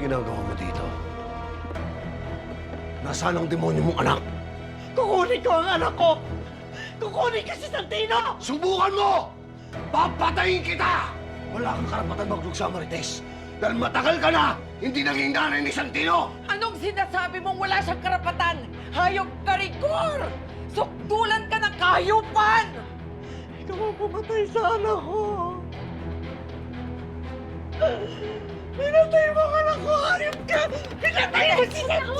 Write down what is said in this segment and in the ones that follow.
ginagawa mo dito? Nasaan ang demonyo mong anak? Kukunin ko ang anak ko! Kukunin ka si Santino! Subukan mo! Papatayin kita! Wala kang karapatan maglugsa, Marites. Dahil matagal ka na, hindi naging nanay ni Santino! Anong sinasabi mong wala siyang karapatan? Hayop ka, Rigor! Sukdulan ka ng kahayupan! Ikaw ang pumatay sa anak ko! Pinatay mo ang anak ko! Hayop ka! Pinatay mo si Santino!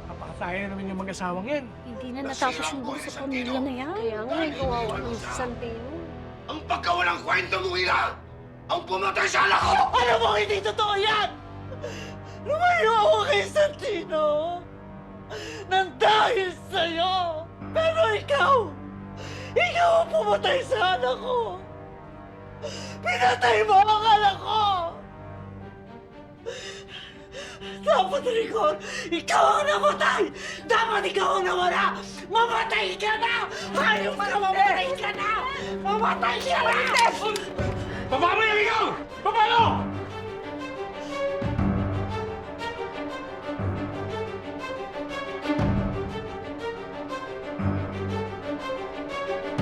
Napakasaya naman yung mag-asawang yan. Hindi na natapos yung buhay sa pamilya na yan. Kaya nga, kawawa ng si Santino. Ang pagkawalang kwento mo, Ila! Ang pumatay sa anak ko! Alam mo, hindi totoo yan! Lumayo ako kay Santino! Nang dahil sa'yo! Pero ikaw! Ikaw ang pumatay sa anak ko! Pinatay mo ang anak ko! Dapat, Rigor, ikaw ang namatay! Dapat ikaw ang nawala! Mamatay ka na! Hayop ka! Mamatay ka na! Mamatay ka na! Baba mo yan, ikaw!